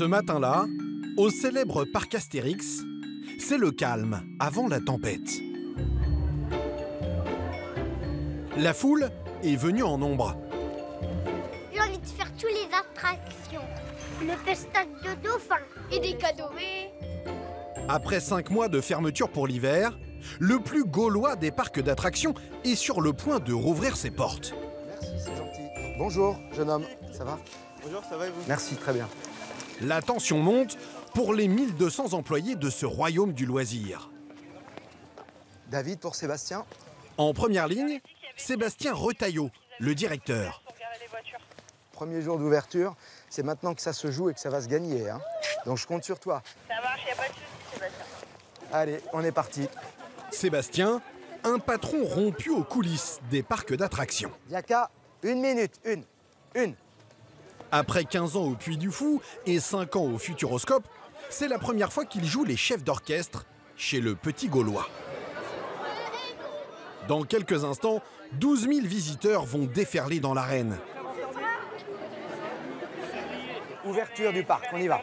Ce matin-là, au célèbre parc Astérix, c'est le calme avant la tempête. La foule est venue en nombre. J'ai envie de faire toutes les attractions. Le festin de dauphin. Et des cadeaux. Après 5 mois de fermeture pour l'hiver, le plus gaulois des parcs d'attractions est sur le point de rouvrir ses portes. Merci, c'est gentil. Bonjour, jeune homme, ça va? Bonjour, ça va et vous? Merci, très bien. La tension monte pour les 1200 employés de ce royaume du loisir. David pour Sébastien. En première ligne, Sébastien Retailleau, le directeur. Premier jour d'ouverture, c'est maintenant que ça se joue et que ça va se gagner, hein. Donc je compte sur toi. Ça marche, il n'y a pas de souci, Sébastien. Allez, on est parti. Sébastien, un patron rompu aux coulisses des parcs d'attractions. Yaka, 1 minute, une. Après 15 ans au Puy du Fou et 5 ans au Futuroscope, c'est la première fois qu'il joue les chefs d'orchestre chez le Petit Gaulois. Dans quelques instants, 12 000 visiteurs vont déferler dans l'arène. Ouverture du parc, on y va.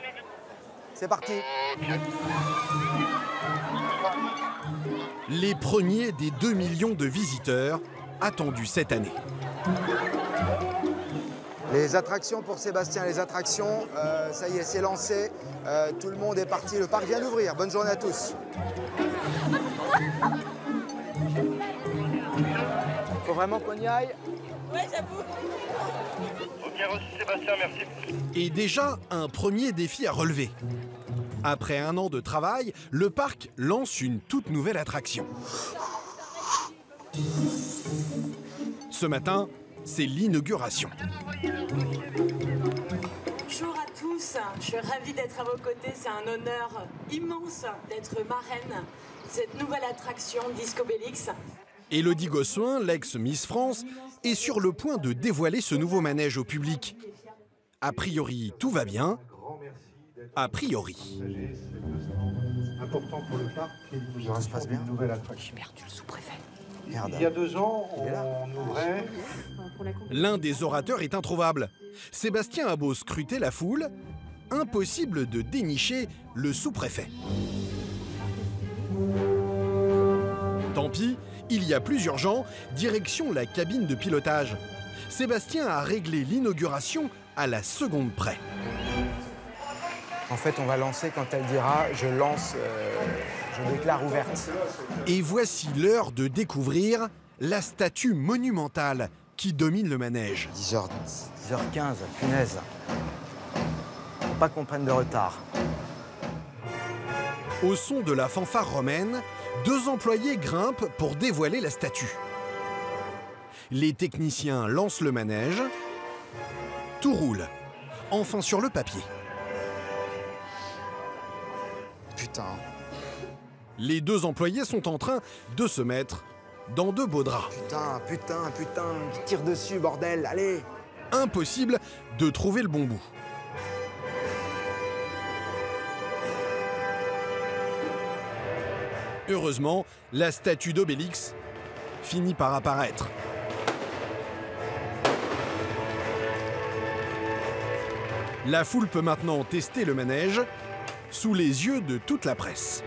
C'est parti. Les premiers des 2 millions de visiteurs attendus cette année. Les attractions pour Sébastien, ça y est, c'est lancé. Tout le monde est parti, le parc vient d'ouvrir. Bonne journée à tous. Faut vraiment qu'on y aille? Ouais, j'avoue. Bien reçu, Sébastien, merci. Et déjà, un premier défi à relever. Après 1 an de travail, le parc lance une toute nouvelle attraction. Ce matin, c'est l'inauguration. Bonjour à tous, je suis ravie d'être à vos côtés. C'est un honneur immense d'être marraine de cette nouvelle attraction Discobélix. Élodie Gossuin, l'ex-Miss France, est sur le point de dévoiler ce nouveau manège au public. A priori, tout va bien. A priori. Important pour le parc et Ça se passe bien. nouvelle attraction. J'ai perdu le sous-préfet. Merde. Il y a 2 ans, Il est là. on ouvrait. L'un des orateurs est introuvable. Sébastien a beau scruter la foule, impossible de dénicher le sous-préfet. Tant pis, il y a plus urgent, direction la cabine de pilotage. Sébastien a réglé l'inauguration à la seconde près. En fait, on va lancer quand elle dira « je lance, je déclare ouverte ». Et voici l'heure de découvrir la statue monumentale qui domine le manège. 10h15, punaise. Faut pas qu'on prenne de retard. Au son de la fanfare romaine, 2 employés grimpent pour dévoiler la statue. Les techniciens lancent le manège. Tout roule. Enfin sur le papier. Putain. Les 2 employés sont en train de se mettre dans de beaux draps. Putain, qui tire dessus, bordel, allez. Impossible de trouver le bon bout. Heureusement, la statue d'Obélix finit par apparaître. La foule peut maintenant tester le manège sous les yeux de toute la presse.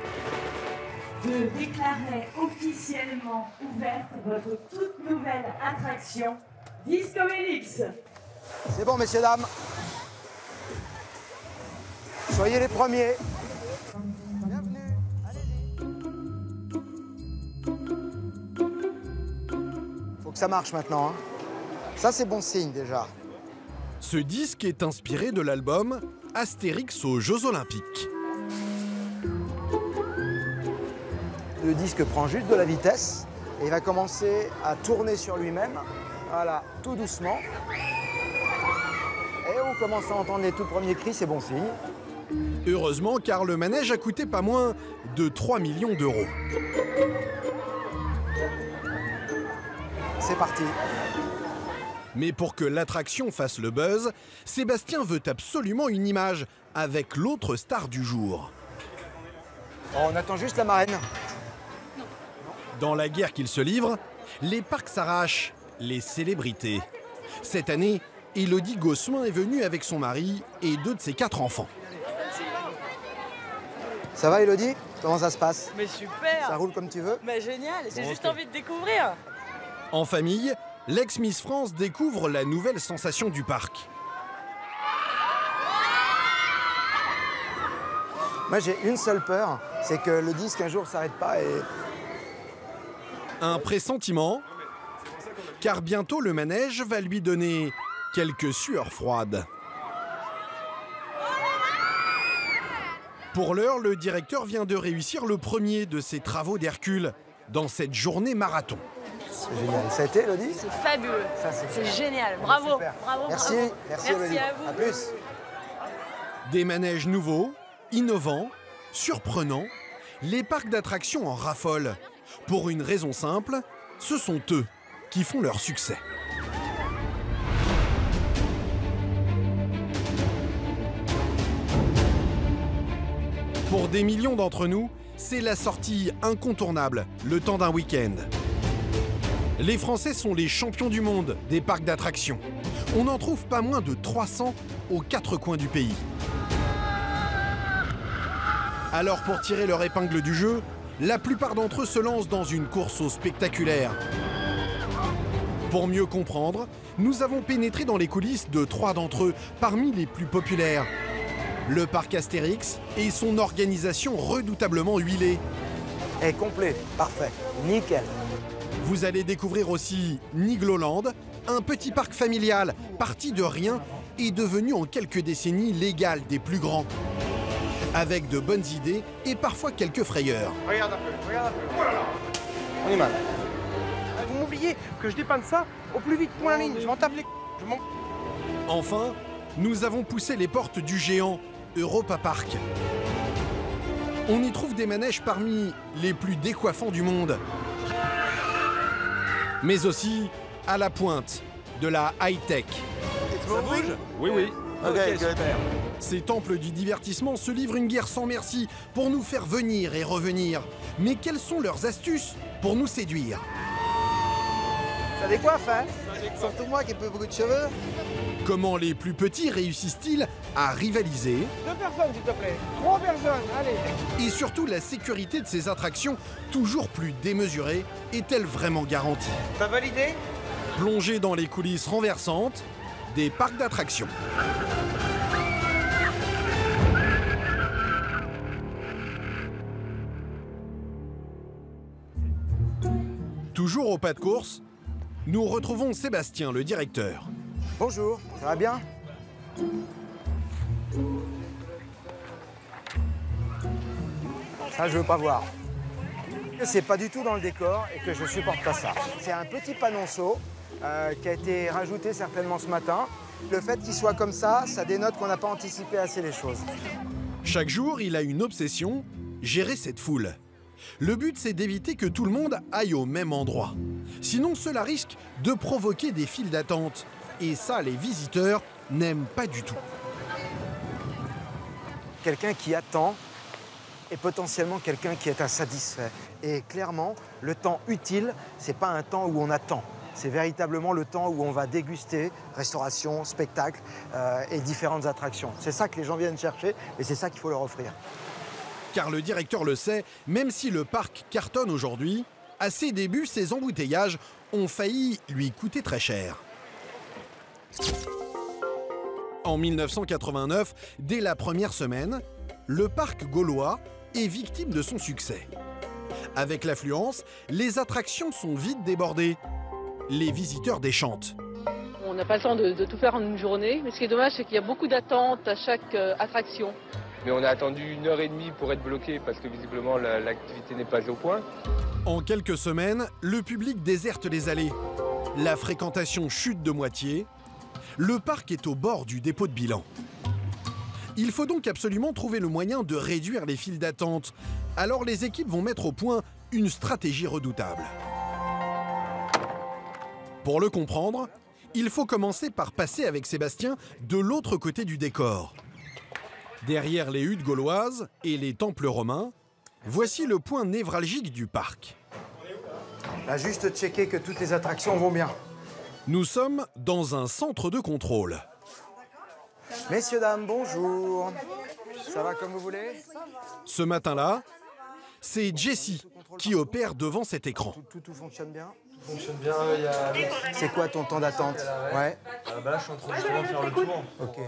Je déclarais officiellement ouverte votre toute nouvelle attraction Discobélix. C'est bon, messieurs, dames. Soyez les premiers. Bienvenue, allez-y. Faut que ça marche maintenant, hein. Ça, c'est bon signe, déjà. Ce disque est inspiré de l'album Astérix aux Jeux Olympiques. Le disque prend juste de la vitesse et il va commencer à tourner sur lui-même. Voilà, tout doucement. Et on commence à entendre les tout premiers cris, c'est bon signe. Heureusement, car le manège a coûté pas moins de 3 millions d'euros. C'est parti. Mais pour que l'attraction fasse le buzz, Sébastien veut absolument une image avec l'autre star du jour. On attend juste la marraine. Dans la guerre qu'ils se livrent, les parcs s'arrachent, les célébrités. Cette année, Élodie Gossuin est venue avec son mari et 2 de ses 4 enfants. Ça va Elodie? Comment ça se passe? Mais super. Ça roule comme tu veux? Mais génial, j'ai juste envie de découvrir. En famille, l'ex-Miss France découvre la nouvelle sensation du parc. Moi j'ai une seule peur, c'est que le disque un jour s'arrête pas et... Un pressentiment, car bientôt le manège va lui donner quelques sueurs froides. Pour l'heure, le directeur vient de réussir le premier de ses travaux d'Hercule dans cette journée marathon. C'est génial. Ça a été Elodie? C'est fabuleux. Ça, C'est génial. Bravo. Super. Bravo. Merci, bravo. merci Elodie. à vous. À plus. Des manèges nouveaux, innovants, surprenants, les parcs d'attractions en raffolent. Pour une raison simple, ce sont eux qui font leur succès. Pour des millions d'entre nous, c'est la sortie incontournable, le temps d'un week-end. Les Français sont les champions du monde des parcs d'attractions. On en trouve pas moins de 300 aux 4 coins du pays. Alors pour tirer leur épingle du jeu, la plupart d'entre eux se lancent dans une course au spectaculaire. Pour mieux comprendre, nous avons pénétré dans les coulisses de 3 d'entre eux, parmi les plus populaires. Le parc Astérix et son organisation redoutablement huilée. Et complet, parfait, nickel. Vous allez découvrir aussi Nigloland, un petit parc familial, parti de rien et devenu en quelques décennies l'égal des plus grands. Avec de bonnes idées et parfois quelques frayeurs. Regarde un peu, regarde un peu. Oh là là. On est mal. Vous m'oubliez que je dépanne ça au plus vite, point la ligne. Je m'en tape les... Je m'en... Enfin, nous avons poussé les portes du géant Europa Park. On y trouve des manèges parmi les plus décoiffants du monde. Mais aussi à la pointe de la high-tech. Ça bouge? Oui, oui. Ok, super. Ces temples du divertissement se livrent une guerre sans merci pour nous faire venir et revenir. Mais quelles sont leurs astuces pour nous séduire? Ça décoiffe, hein? Surtout moi qui ai peu beaucoup de cheveux. Comment les plus petits réussissent-ils à rivaliser? 2 personnes, s'il te plaît. 3 personnes, allez. Et surtout, la sécurité de ces attractions, toujours plus démesurée, est-elle vraiment garantie? T'as validé? Plongez dans les coulisses renversantes des parcs d'attractions. Toujours au pas de course, nous retrouvons Sébastien, le directeur. Bonjour, ça va bien? Ça, je veux pas voir. C'est pas du tout dans le décor et que je supporte pas ça. C'est un petit panonceau qui a été rajouté certainement ce matin. Le fait qu'il soit comme ça, ça dénote qu'on n'a pas anticipé assez les choses. Chaque jour, il a une obsession, gérer cette foule. Le but, c'est d'éviter que tout le monde aille au même endroit. Sinon, cela risque de provoquer des files d'attente. Et ça, les visiteurs n'aiment pas du tout. Quelqu'un qui attend est potentiellement quelqu'un qui est insatisfait. Et clairement, le temps utile, c'est pas un temps où on attend. C'est véritablement le temps où on va déguster, restauration, spectacle et différentes attractions. C'est ça que les gens viennent chercher et c'est ça qu'il faut leur offrir. Car le directeur le sait, même si le parc cartonne aujourd'hui, à ses débuts, ses embouteillages ont failli lui coûter très cher. En 1989, dès la première semaine, le parc gaulois est victime de son succès. Avec l'affluence, les attractions sont vite débordées. Les visiteurs déchantent. On n'a pas le temps de tout faire en une journée, mais ce qui est dommage, c'est qu'il y a beaucoup d'attentes à chaque attraction. Mais on a attendu 1h30 pour être bloqué parce que visiblement l'activité n'est pas au point. En quelques semaines, le public déserte les allées. La fréquentation chute de moitié. Le parc est au bord du dépôt de bilan. Il faut donc absolument trouver le moyen de réduire les files d'attente. Alors les équipes vont mettre au point une stratégie redoutable. Pour le comprendre, il faut commencer par passer avec Sébastien de l'autre côté du décor. Derrière les huttes gauloises et les temples romains, voici le point névralgique du parc. Là, juste checker que toutes les attractions vont bien. Nous sommes dans un centre de contrôle. Messieurs, dames, bonjour. Ça va comme vous voulez? Ce matin-là, c'est Jessie qui opère devant cet écran. Tout fonctionne bien? Ça fonctionne bien, il y a... C'est quoi ton temps d'attente? Ouais. Là, je suis en train justement de faire le tour. Ok.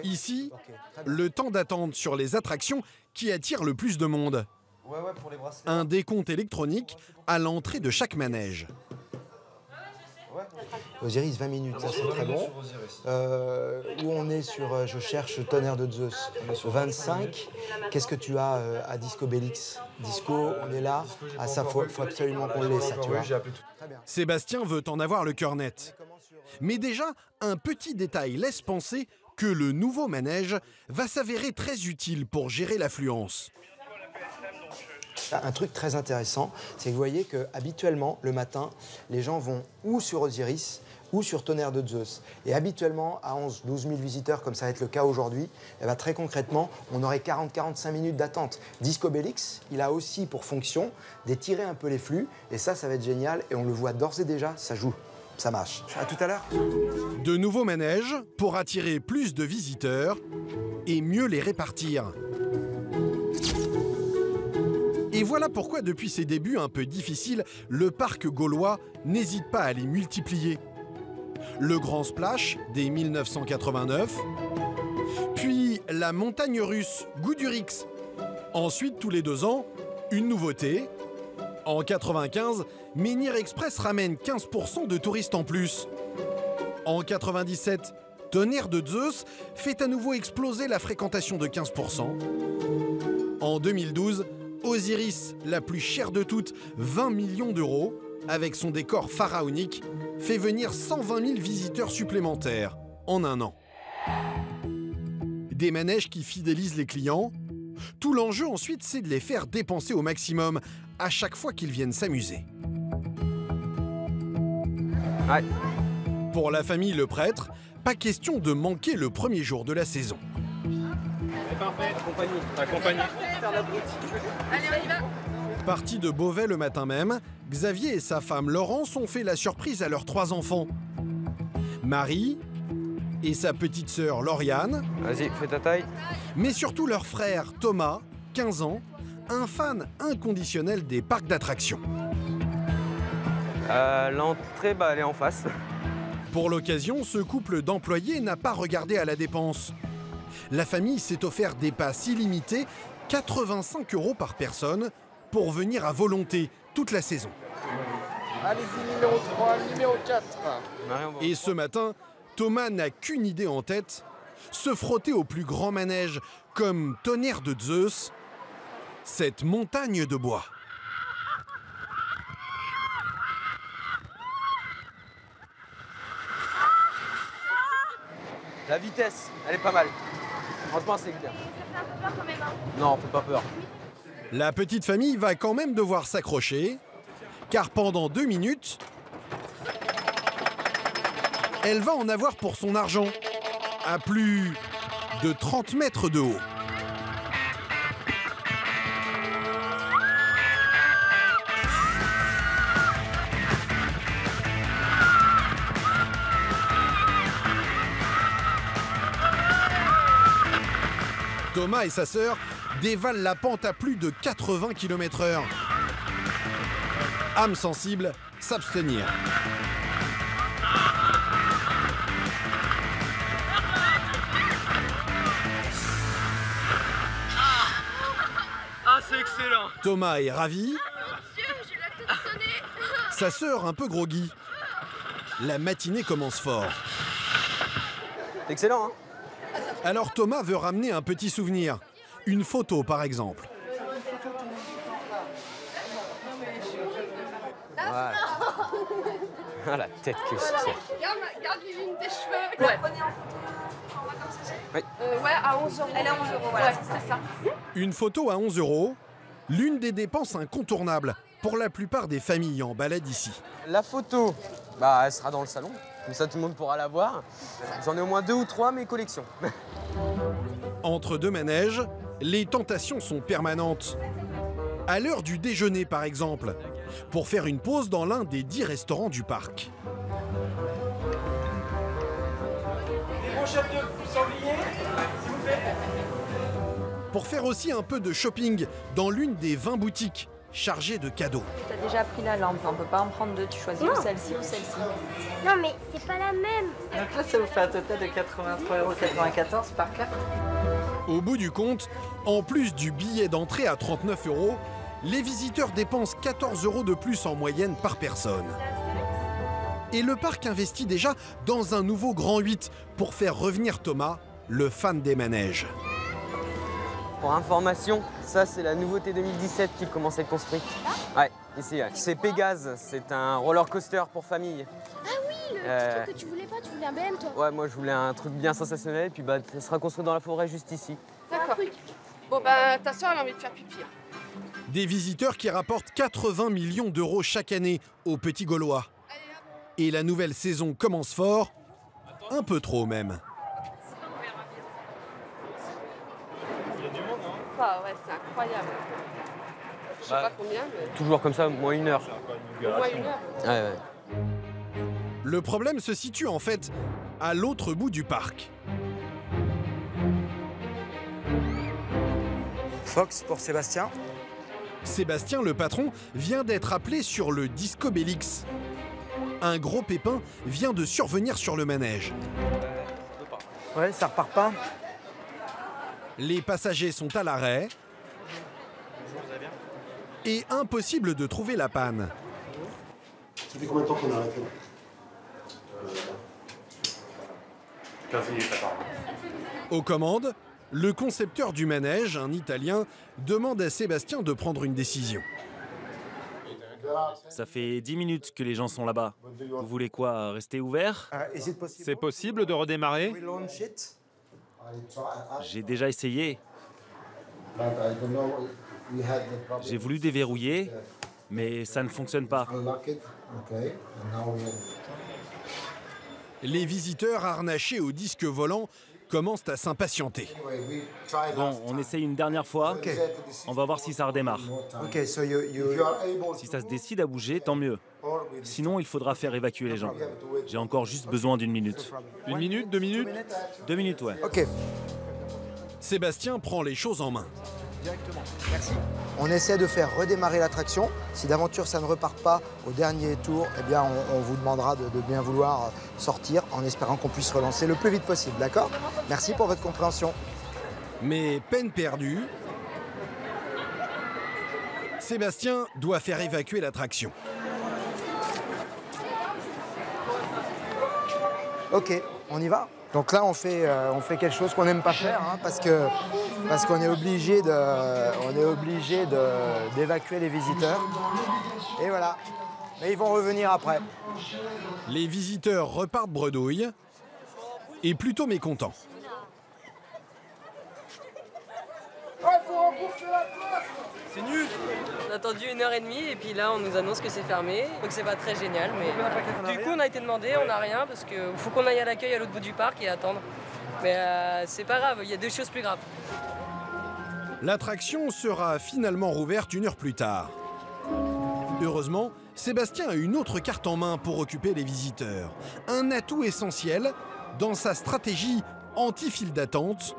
Ici, Très bien. le temps d'attente sur les attractions qui attire le plus de monde. Ouais, pour les bracelets. Un décompte électronique à l'entrée de chaque manège. Osiris, 20 minutes, ça c'est très bon. Où on est sur, je cherche Tonnerre de Zeus, 25. Qu'est-ce que tu as à Disco Bellix? Disco, on est là. Ah ça, faut absolument qu'on l'ait, ça, tu vois. Très bien. Sébastien veut en avoir le cœur net. Mais déjà, un petit détail laisse penser que le nouveau manège va s'avérer très utile pour gérer l'affluence. Un truc très intéressant, c'est que vous voyez qu'habituellement, le matin, les gens vont ou sur Osiris ou sur Tonnerre de Zeus. Et habituellement, à 11-12 000 visiteurs, comme ça va être le cas aujourd'hui, eh bien, très concrètement, on aurait 40-45 minutes d'attente. Disco Bellix, il a aussi pour fonction d'étirer un peu les flux, et ça va être génial, et on le voit d'ores et déjà, ça joue, ça marche. À tout à l'heure. De nouveaux manèges pour attirer plus de visiteurs et mieux les répartir. Et voilà pourquoi, depuis ses débuts un peu difficiles, le parc gaulois n'hésite pas à les multiplier. Le Grand Splash, dès 1989, puis la montagne russe Goudurix. Ensuite, tous les 2 ans, une nouveauté. En 95, Menhir Express ramène 15% de touristes en plus. En 97, Tonnerre de Zeus fait à nouveau exploser la fréquentation de 15%. En 2012, Osiris, la plus chère de toutes, 20 millions d'euros, avec son décor pharaonique, fait venir 120 000 visiteurs supplémentaires en un an. Des manèges qui fidélisent les clients. Tout l'enjeu ensuite, c'est de les faire dépenser au maximum à chaque fois qu'ils viennent s'amuser. Ouais. Pour la famille Le Prêtre, pas question de manquer le premier jour de la saison. Parfait, accompagné. Allez, on y va. Partis de Beauvais le matin même, Xavier et sa femme Laurence ont fait la surprise à leurs 3 enfants. Marie et sa petite sœur Lauriane. Vas-y, fais ta taille. Mais surtout leur frère Thomas, 15 ans, un fan inconditionnel des parcs d'attractions. L'entrée, elle est en face. Pour l'occasion, ce couple d'employés n'a pas regardé à la dépense. La famille s'est offert des passes illimitées, 85 € par personne, pour venir à volonté toute la saison. Allez-y, numéro 3, numéro 4. Et ce matin, Thomas n'a qu'une idée en tête, se frotter au plus grand manège, comme Tonnerre de Zeus, cette montagne de bois. La vitesse, elle est pas mal. Franchement, c'est bien. Ça fait un peu peur quand même. Non, fais pas peur. La petite famille va quand même devoir s'accrocher, car pendant 2 minutes, elle va en avoir pour son argent, à plus de 30 mètres de haut. Thomas et sa sœur dévalent la pente à plus de 80 km/h. Âme sensible, s'abstenir. Ah, c'est excellent. Thomas est ravi. Mon Dieu, j'ai la tête sonnée. Sa sœur un peu groggy. La matinée commence fort. C'est excellent, hein? Alors Thomas veut ramener un petit souvenir. Une photo par exemple. Voilà. Ah, la tête que c'est. Garde les lignes des cheveux. Ouais. Oui. Ouais, à 11 €. Elle est à 11 €, voilà, c'est ça. Une photo à 11 €, l'une des dépenses incontournables pour la plupart des familles en balade ici. La photo, elle sera dans le salon. Comme ça, tout le monde pourra la voir. J'en ai au moins 2 ou 3, mes collections. Entre 2 manèges, les tentations sont permanentes. À l'heure du déjeuner, par exemple, pour faire une pause dans l'un des 10 restaurants du parc. brochette de sanglier, s'il vous plaît. Pour faire aussi un peu de shopping dans l'une des 20 boutiques chargées de cadeaux. T'as déjà pris la lampe, on peut pas en prendre deux, tu choisis ou celle-ci ou celle-ci. Non, mais c'est pas la même. Donc là, ça vous fait un total de 83,94 € par carte. Au bout du compte, en plus du billet d'entrée à 39 €, les visiteurs dépensent 14 € de plus en moyenne par personne. Et le parc investit déjà dans un nouveau Grand 8 pour faire revenir Thomas, le fan des manèges. Pour information, ça c'est la nouveauté 2017 qui commence à être construite. Ouais, ici, ouais. C'est Pégase, c'est un roller coaster pour famille. Ah oui, le petit truc que tu voulais pas, tu voulais un BM toi. Ouais, moi je voulais un truc bien sensationnel, puis bah ça sera construit dans la forêt juste ici. D'accord. Bon bah ta soeur elle a envie de faire pipi. Des visiteurs qui rapportent 80 millions d'euros chaque année aux petits Gaulois. Et la nouvelle saison commence fort, un peu trop même. Ah ouais, c'est incroyable. Je sais pas combien, mais... Toujours comme ça, moins 1 heure. Moins 1 heure. Ouais, ouais. Le problème se situe en fait à l'autre bout du parc. Fox pour Sébastien. Sébastien, le patron, vient d'être appelé sur le Disco Bellix. Un gros pépin vient de survenir sur le manège. Ouais, ça repart pas. Les passagers sont à l'arrêt. Et impossible de trouver la panne. Ça fait combien de temps qu'on a arrêté là 15 minutes, apparemment. Aux commandes, le concepteur du manège, un Italien, demande à Sébastien de prendre une décision. Ça fait 10 minutes que les gens sont là-bas. Vous voulez quoi, rester ouvert? C'est possible de redémarrer? J'ai déjà essayé. J'ai voulu déverrouiller, mais ça ne fonctionne pas. Les visiteurs harnachés au disque volant commencent à s'impatienter. Bon, on essaye une dernière fois. On va voir si ça redémarre. Si ça se décide à bouger, tant mieux. Sinon, il faudra faire évacuer les gens. J'ai encore juste besoin d'1 minute. 1 minute, 2 minutes? 2 minutes, ouais. Ok. Sébastien prend les choses en main. Directement. Merci. On essaie de faire redémarrer l'attraction. Si d'aventure ça ne repart pas au dernier tour, eh bien on vous demandera de bien vouloir sortir en espérant qu'on puisse relancer le plus vite possible, d'accord? Merci pour votre compréhension. Mais peine perdue, Sébastien doit faire évacuer l'attraction. Ok, on y va? Donc là, on fait quelque chose qu'on n'aime pas faire, hein, parce qu'on est obligé d'évacuer les visiteurs. Et voilà. Mais ils vont revenir après. Les visiteurs repartent bredouille et plutôt mécontents. C'est nul. On a attendu 1h30 et puis là on nous annonce que c'est fermé, donc c'est pas très génial. Mais du coup on a été demandé, on n'a rien parce qu'il faut qu'on aille à l'accueil à l'autre bout du parc et attendre. Mais c'est pas grave, il y a 2 choses plus graves. L'attraction sera finalement rouverte 1 heure plus tard. Heureusement, Sébastien a une autre carte en main pour occuper les visiteurs. Un atout essentiel dans sa stratégie anti-file d'attente,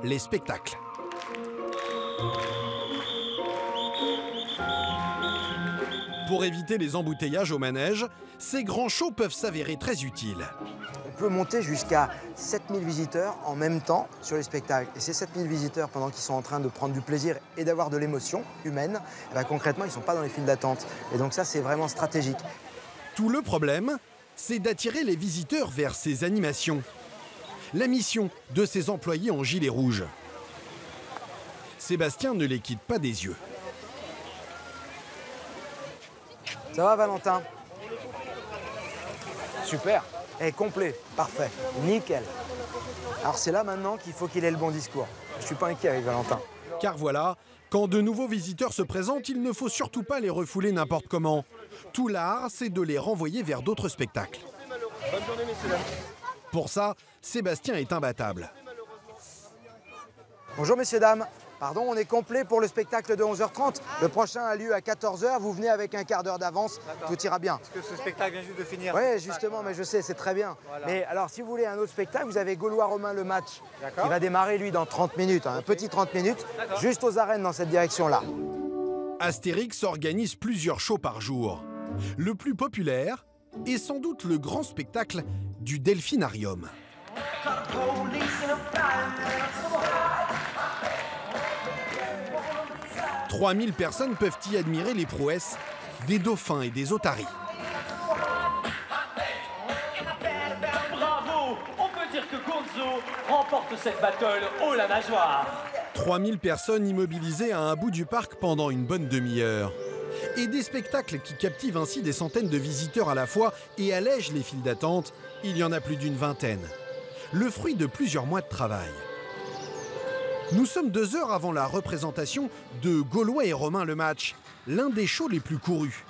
les spectacles. Pour éviter les embouteillages au manège, ces grands shows peuvent s'avérer très utiles. On peut monter jusqu'à 7000 visiteurs en même temps sur les spectacles. Et ces 7000 visiteurs, pendant qu'ils sont en train de prendre du plaisir et d'avoir de l'émotion humaine, eh bien, concrètement, ils ne sont pas dans les files d'attente. Et donc ça, c'est vraiment stratégique. Tout le problème, c'est d'attirer les visiteurs vers ces animations. La mission de ces employés en gilet rouge. Sébastien ne les quitte pas des yeux. Ça va, Valentin? Super. Et complet. Parfait. Nickel. Alors c'est là maintenant qu'il faut qu'il ait le bon discours. Je suis pas inquiet avec Valentin. Car voilà, quand de nouveaux visiteurs se présentent, il ne faut surtout pas les refouler n'importe comment. Tout l'art, c'est de les renvoyer vers d'autres spectacles. Bonne journée, messieurs, dames. Pour ça, Sébastien est imbattable. Bonjour, messieurs, dames. Pardon, on est complet pour le spectacle de 11h30. Le prochain a lieu à 14h. Vous venez avec un quart d'heure d'avance. Tout ira bien. Parce que ce spectacle vient juste de finir. Oui, justement, mais je sais, c'est très bien. Voilà. Mais alors, si vous voulez un autre spectacle, vous avez Gaulois-Romain le match. Qui va démarrer, lui, dans 30 minutes. Hein, un petit 30 minutes, juste aux arènes dans cette direction-là. Astérix organise plusieurs shows par jour. Le plus populaire est sans doute le grand spectacle du Delphinarium. 3000 personnes peuvent y admirer les prouesses des dauphins et des otaries. Bravo! On peut dire que Gonzo remporte cette battle haut la nageoire. 3000 personnes immobilisées à un bout du parc pendant une bonne demi-heure. Et des spectacles qui captivent ainsi des centaines de visiteurs à la fois et allègent les files d'attente, il y en a plus d'une vingtaine. Le fruit de plusieurs mois de travail. Nous sommes 2 heures avant la représentation de Gaulois et Romain le match, l'un des shows les plus courus.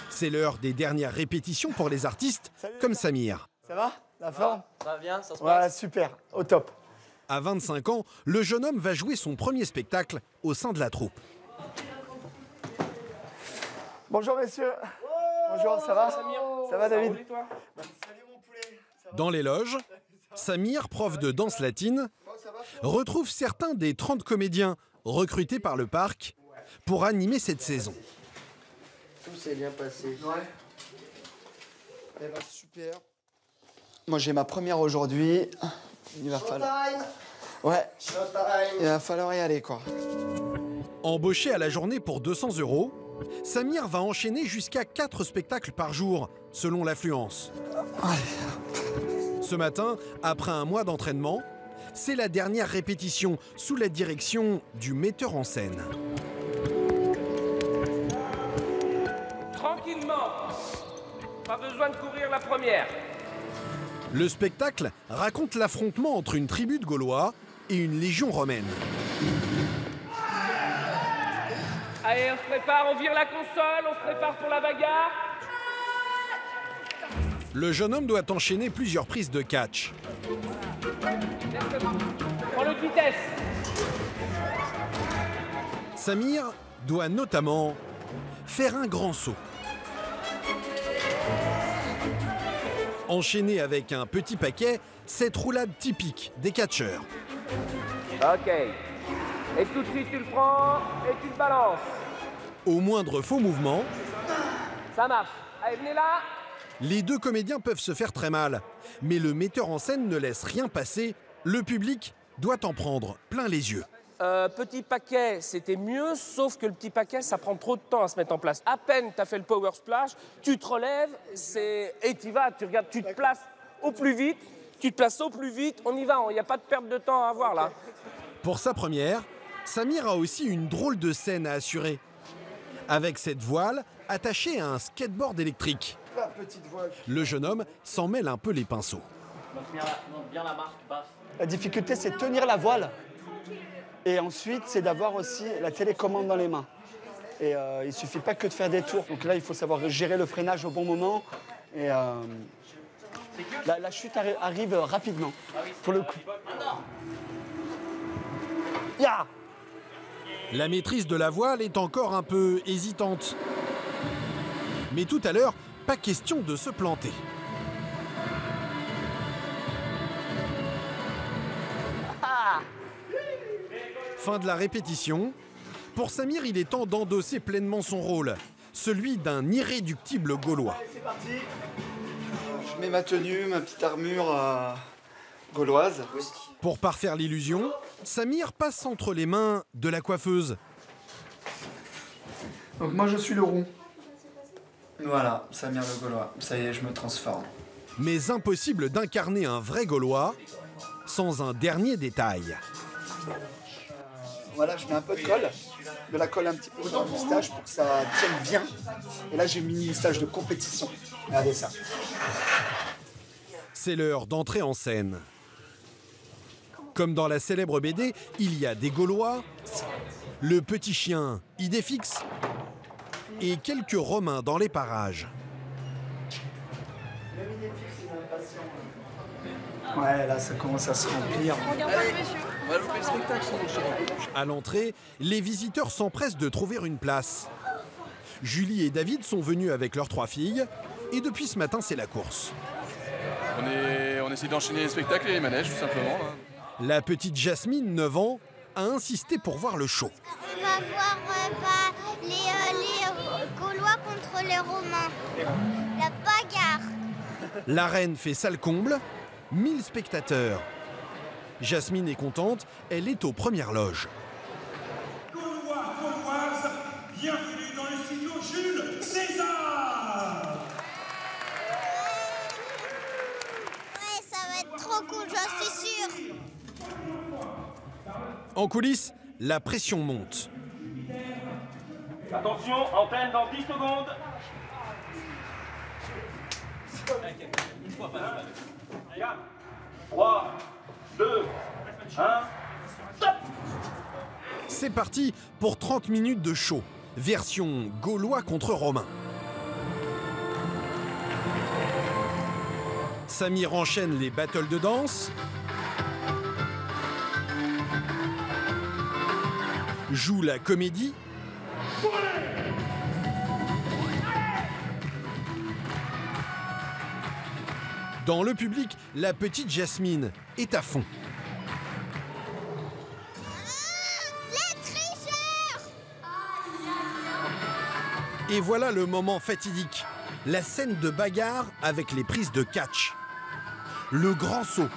C'est l'heure des dernières répétitions pour les artistes comme Samir. Ça va? La forme? Ça va bien, ça se passe? Ouais, super, au top. À 25 ans, le jeune homme va jouer son premier spectacle au sein de la troupe. Bonjour messieurs. Bonjour, ça va? Ça va David? Dans les loges, Samir, prof de danse latine, retrouve certains des 30 comédiens recrutés par le parc pour animer cette saison. Tout s'est bien passé. Ouais. Eh ben, super. Moi j'ai ma première aujourd'hui. Il va falloir... Ouais. Il va falloir y aller quoi. Embauché à la journée pour 200 €, Samir va enchaîner jusqu'à 4 spectacles par jour, selon l'affluence. Ce matin, après un mois d'entraînement, c'est la dernière répétition sous la direction du metteur en scène. Tranquillement. Pas besoin de courir la première. Le spectacle raconte l'affrontement entre une tribu de Gaulois et une légion romaine. Allez, on se prépare, on vire la console, on se prépare pour la bagarre. Le jeune homme doit enchaîner plusieurs prises de catch. Prends le vitesse. Samir doit notamment faire un grand saut. Enchaîner avec un petit paquet, cette roulade typique des catcheurs. Ok. Et tout de suite, tu le prends et tu le balances. Au moindre faux mouvement, ça marche. Allez, venez là. Les 2 comédiens peuvent se faire très mal. Mais le metteur en scène ne laisse rien passer. Le public doit en prendre plein les yeux. Petit paquet, c'était mieux, sauf que le petit paquet, ça prend trop de temps à se mettre en place. À peine tu as fait le power splash, tu te relèves, et tu vas, tu regardes, tu te places au plus vite, on y va, il n'y a pas de perte de temps à avoir là. Pour sa première, Samir a aussi une drôle de scène à assurer. Avec cette voile attachée à un skateboard électrique. Le jeune homme s'en mêle un peu les pinceaux. La difficulté, c'est de tenir la voile. Et ensuite, c'est d'avoir aussi la télécommande dans les mains. Et il ne suffit pas que de faire des tours. Donc là, il faut savoir gérer le freinage au bon moment. Et la chute arrive rapidement, pour le coup. Yeah. La maîtrise de la voile est encore un peu hésitante. Mais tout à l'heure, pas question de se planter. Fin de la répétition. Pour Samir, il est temps d'endosser pleinement son rôle, celui d'un irréductible Gaulois. Allez, c'est parti. Je mets ma tenue, ma petite armure gauloise. Pour parfaire l'illusion, Samir passe entre les mains de la coiffeuse. Donc moi, je suis le rond. Voilà, Samir le Gaulois. Ça y est, je me transforme. Mais impossible d'incarner un vrai Gaulois sans un dernier détail. Voilà, je mets un peu de colle, de la colle un petit peu dans le moustache pour que ça tienne bien. Et là, j'ai mis une moustache de compétition. Regardez ça. C'est l'heure d'entrer en scène. Comme dans la célèbre BD, il y a des Gaulois, le petit chien Idéfix et quelques Romains dans les parages. Ouais, là, ça commence à se remplir. Regarde pas le monsieur. On va louper le spectacle, mon chéri. À l'entrée, les visiteurs s'empressent de trouver une place. Julie et David sont venus avec leurs 3 filles et depuis ce matin, c'est la course. On essaie d'enchaîner les spectacles et les manèges, tout simplement. Là. La petite Jasmine, 9 ans, a insisté pour voir le show. On va voir les Gaulois contre les Romains. La bagarre. L'arène fait salle comble, 1000 spectateurs. Jasmine est contente, elle est aux premières loges. Gaulois, Gauloises, bienvenue dans le studio Jules César. Ouais, ça va être trop cool, j'en suis sûre. En coulisses, la pression monte. Attention, antenne dans 10 secondes. 3, 2, 1, stop. C'est parti pour 30 minutes de show. Version Gaulois contre Romains. Samir enchaîne les battles de danse. Joue la comédie. Dans le public, la petite Jasmine est à fond. Les tricheurs! Et voilà le moment fatidique. La scène de bagarre avec les prises de catch. Le grand saut.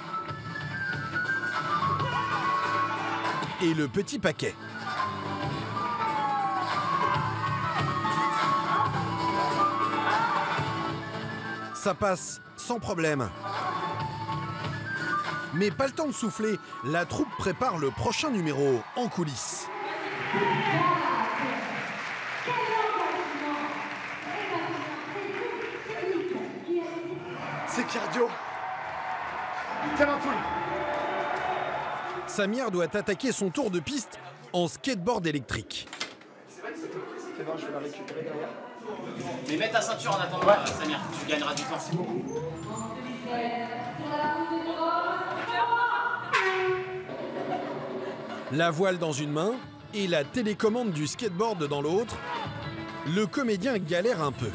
Et le petit paquet. Ça passe sans problème. Mais pas le temps de souffler, la troupe prépare le prochain numéro en coulisses. C'est cardio. Terrain full. Samir doit attaquer son tour de piste en skateboard électrique. C'est bon, je vais la récupérer derrière. Mais mets ta ceinture en attendant, Samir, tu gagneras du temps. La voile dans une main et la télécommande du skateboard dans l'autre, le comédien galère un peu.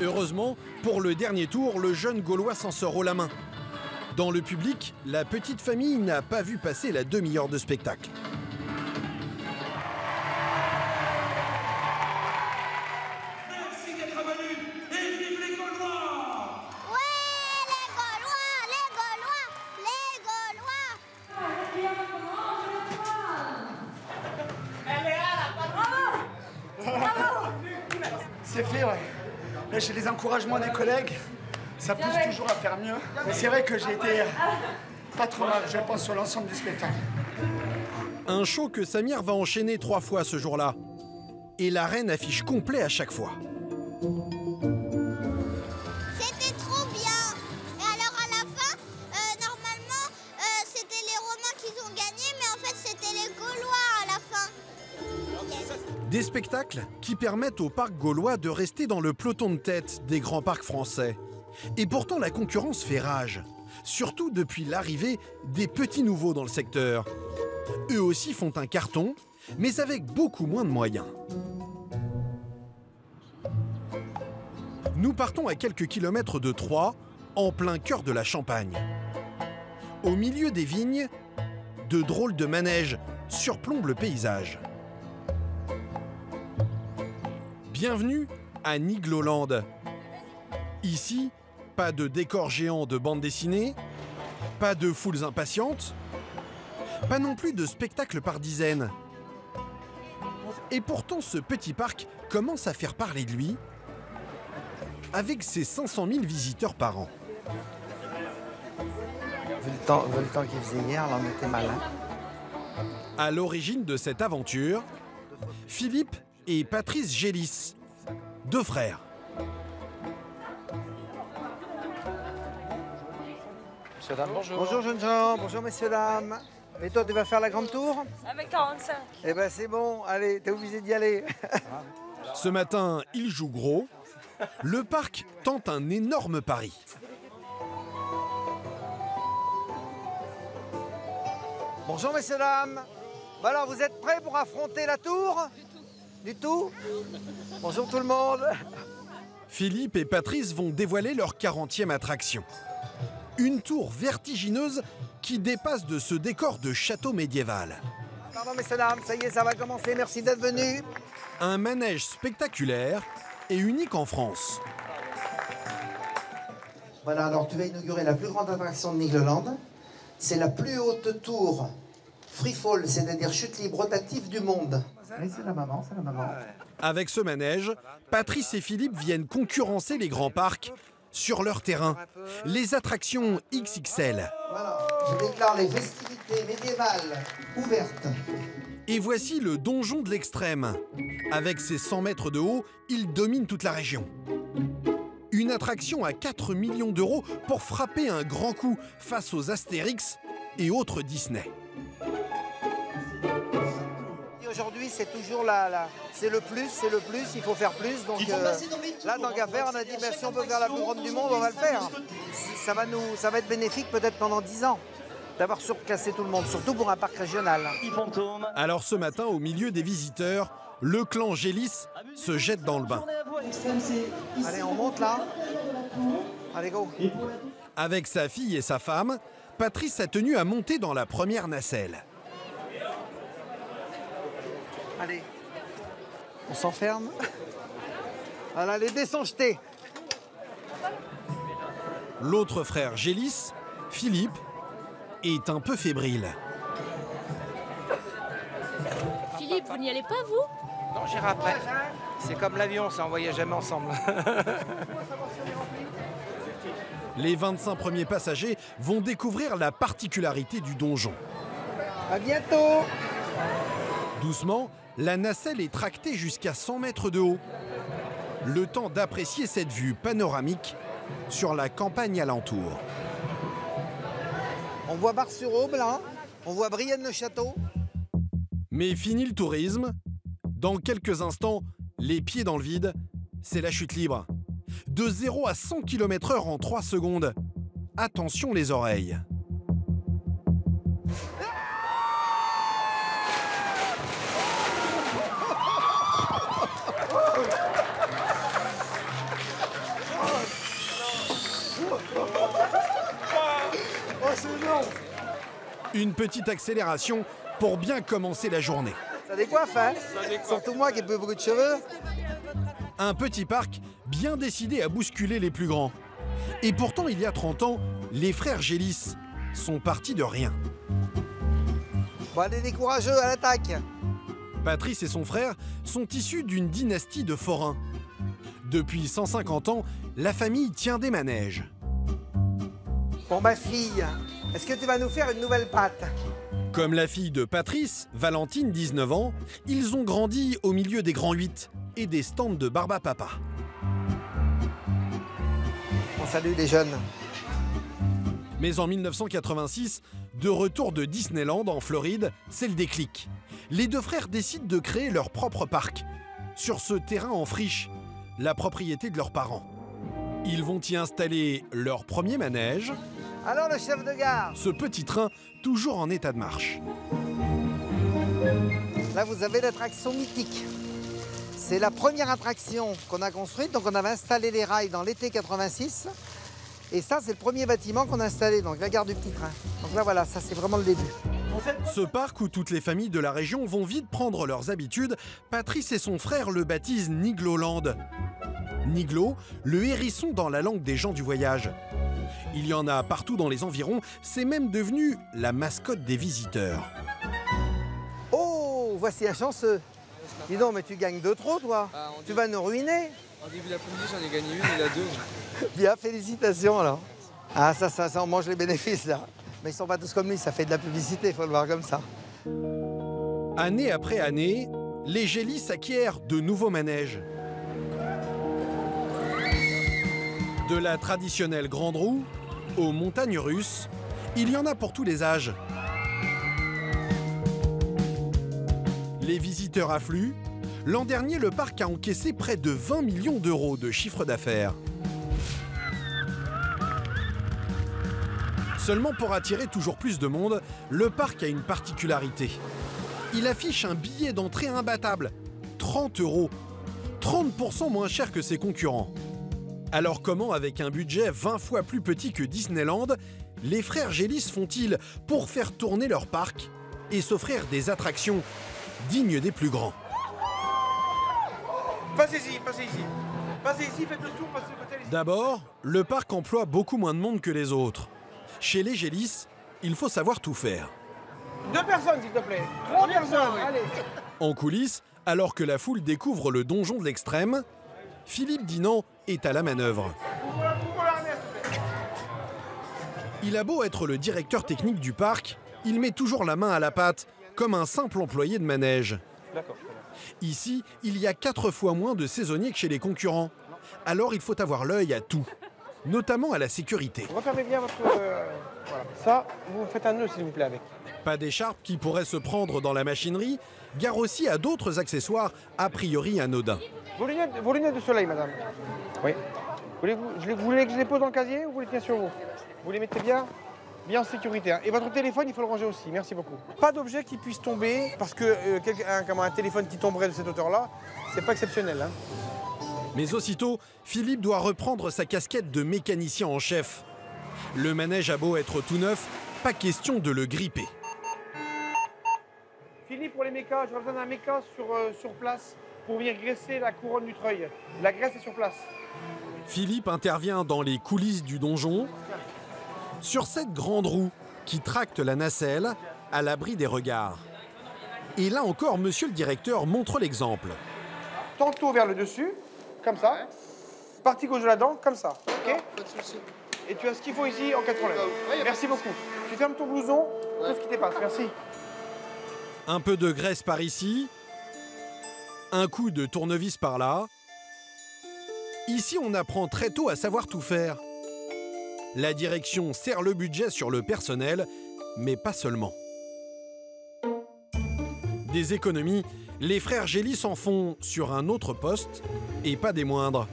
Heureusement, pour le dernier tour, le jeune Gaulois s'en sort haut la main. Dans le public, la petite famille n'a pas vu passer la demi-heure de spectacle. Merci d'être venu et vive les Gaulois! Ouais, les Gaulois, les Gaulois, les Gaulois! C'est fait, ouais. Là, j'ai les encouragements des collègues. Ça pousse toujours à faire mieux. Mais c'est vrai que j'ai été pas trop mal, je pense, sur l'ensemble du spectacle. Un show que Samir va enchaîner 3 fois ce jour-là. Et l'arène affiche complet à chaque fois. C'était trop bien. Et alors à la fin, normalement, c'était les Romains qui ont gagné, mais en fait, c'était les Gaulois à la fin. Des spectacles qui permettent au parc gaulois de rester dans le peloton de tête des grands parcs français. Et pourtant, la concurrence fait rage. Surtout depuis l'arrivée des petits nouveaux dans le secteur. Eux aussi font un carton, mais avec beaucoup moins de moyens. Nous partons à quelques kilomètres de Troyes, en plein cœur de la Champagne. Au milieu des vignes, de drôles de manèges surplombent le paysage. Bienvenue à Nigloland. Ici, pas de décor géant de bande dessinée, pas de foules impatientes, pas non plus de spectacles par dizaines. Et pourtant, ce petit parc commence à faire parler de lui avec ses 500 000 visiteurs par an. Vu le temps qu'il faisait hier, là, on était mal. Hein. À l'origine de cette aventure, Philippe et Patrice Gélis, 2 frères. Monsieur, dame, bonjour. Bonjour jeunes gens, bonjour messieurs, dames. Et toi, tu vas faire la grande tour? Avec 45. Eh ben c'est bon, allez, t'es obligé d'y aller. Ce matin, il joue gros. Le parc tente un énorme pari. Bonjour messieurs, dames. Bon alors, vous êtes prêts pour affronter la tour? Du tout? Bonjour tout le monde. Philippe et Patrice vont dévoiler leur 40e attraction. Une tour vertigineuse qui dépasse de ce décor de château médiéval. Pardon messieurs, dames, ça y est, ça va commencer, merci d'être venus. Un manège spectaculaire et unique en France. Voilà, alors tu vas inaugurer la plus grande attraction de Nigloland. C'est la plus haute tour freefall, c'est-à-dire chute libre rotative du monde. Oui, c'est la maman, c'est la maman. Avec ce manège, Patrice et Philippe viennent concurrencer les grands parcs sur leur terrain, les attractions XXL. Voilà, je déclare les festivités médiévales ouvertes. Et voici le donjon de l'extrême. Avec ses 100 mètres de haut, il domine toute la région. Une attraction à 4 millions d'euros pour frapper un grand coup face aux Astérix et autres Disney. Aujourd'hui, c'est toujours c'est le plus, il faut faire plus. Donc là, tant qu'à faire, on a dit, ben, si on peut faire la plus grande du monde, on va le faire. Ça va être bénéfique peut-être pendant 10 ans d'avoir surclassé tout le monde, surtout pour un parc régional. Alors ce matin, au milieu des visiteurs, le clan Gélis se jette dans le bain. Allez, on monte là. Allez, go. Avec sa fille et sa femme, Patrice a tenu à monter dans la première nacelle. Allez, on s'enferme. Voilà, les dés sont jetés. L'autre frère Gélis, Philippe, est un peu fébrile. Philippe, vous n'y allez pas, vous? Non, j'irai après. C'est comme l'avion, ça, on voyage jamais ensemble. Les 25 premiers passagers vont découvrir la particularité du donjon. À bientôt. Doucement, la nacelle est tractée jusqu'à 100 mètres de haut. Le temps d'apprécier cette vue panoramique sur la campagne alentour. On voit Bar-sur-Aube, là. On voit Brienne-le-Château. Mais fini le tourisme. Dans quelques instants, les pieds dans le vide, c'est la chute libre. De 0 à 100 km/h en 3 secondes. Attention les oreilles. Une petite accélération pour bien commencer la journée. Ça décoiffe, hein? Surtout moi qui ai peu beaucoup de cheveux. Un petit parc bien décidé à bousculer les plus grands. Et pourtant, il y a 30 ans, les frères Gélis sont partis de rien. Bon, allez, les courageux, à l'attaque! Patrice et son frère sont issus d'une dynastie de forains. Depuis 150 ans, la famille tient des manèges. Bon, ma fille, est-ce que tu vas nous faire une nouvelle patte? Comme la fille de Patrice, Valentine, 19 ans, ils ont grandi au milieu des grands 8 et des stands de Barbapapa. On salue les jeunes. Mais en 1986, de retour de Disneyland en Floride, c'est le déclic. Les deux frères décident de créer leur propre parc, sur ce terrain en friche, la propriété de leurs parents. Ils vont y installer leur premier manège. Alors le chef de gare. Ce petit train, toujours en état de marche. Là, vous avez l'attraction mythique. C'est la première attraction qu'on a construite. Donc, on avait installé les rails dans l'été 86. Et ça, c'est le premier bâtiment qu'on a installé, donc la gare du petit train. Donc là, voilà, ça, c'est vraiment le début. Ce parc où toutes les familles de la région vont vite prendre leurs habitudes, Patrice et son frère le baptisent Nigloland. Niglo, le hérisson dans la langue des gens du voyage. Il y en a partout dans les environs, c'est même devenu la mascotte des visiteurs. Oh, voici un chanceux. Dis donc, mais tu gagnes de trop, toi. Tu vas nous ruiner. En début d'après-midi, j'en ai gagné une et là deux. Bien, félicitations alors. Ah, ça, on mange les bénéfices là. Mais ils sont pas tous comme lui, ça fait de la publicité, il faut le voir comme ça. Année après année, les Gélis acquièrent de nouveaux manèges. De la traditionnelle grande roue aux montagnes russes, il y en a pour tous les âges. Les visiteurs affluent. L'an dernier, le parc a encaissé près de 20 millions d'euros de chiffre d'affaires. Seulement pour attirer toujours plus de monde, le parc a une particularité. Il affiche un billet d'entrée imbattable, 30 €, 30% moins cher que ses concurrents. Alors comment, avec un budget 20 fois plus petit que Disneyland, les frères Gélis font-ils pour faire tourner leur parc et s'offrir des attractions dignes des plus grands? Passez-y, passez ici. Passez ici, faites le tour, passez de côté. D'abord, le parc emploie beaucoup moins de monde que les autres. Chez les Gélis, il faut savoir tout faire. 2 personnes, s'il te plaît. 3 personnes, allez. En coulisses, alors que la foule découvre le donjon de l'extrême, Philippe Dinant est à la manœuvre. Il a beau être le directeur technique du parc, il met toujours la main à la pâte, comme un simple employé de manège. Ici, il y a 4 fois moins de saisonniers que chez les concurrents. Alors il faut avoir l'œil à tout, notamment à la sécurité. Refermez bien votre... voilà. Ça, vous faites un nœud, s'il vous plaît, avec. Pas d'écharpe qui pourrait se prendre dans la machinerie, gare aussi à d'autres accessoires a priori anodins. Vos lunettes de soleil, madame. Oui. Vous voulez que je les pose dans le casier ou vous les tenez sur vous? Vous les mettez bien en sécurité. Hein. Et votre téléphone, il faut le ranger aussi. Merci beaucoup. Pas d'objet qui puisse tomber, parce que un téléphone qui tomberait de cette hauteur-là, c'est pas exceptionnel. Hein. Mais aussitôt, Philippe doit reprendre sa casquette de mécanicien en chef. Le manège a beau être tout neuf, pas question de le gripper. Philippe, pour les mécas, j'aurais besoin d'un méca sur place pour venir graisser la couronne du treuil. La graisse est sur place. Philippe intervient dans les coulisses du donjon, sur cette grande roue qui tracte la nacelle à l'abri des regards. Et là encore, monsieur le directeur montre l'exemple. Tantôt vers le dessus, comme ça. Partie gauche de la dent, comme ça. Ok ? Pas de souci. Et tu as ce qu'il faut ici en cas de problème. Merci beaucoup. Tu fermes ton blouson, tout ce qui dépasse. Merci. Un peu de graisse par ici, un coup de tournevis par là. Ici, on apprend très tôt à savoir tout faire. La direction serre le budget sur le personnel, mais pas seulement. Des économies, les frères Gélis s'en font sur un autre poste, et pas des moindres.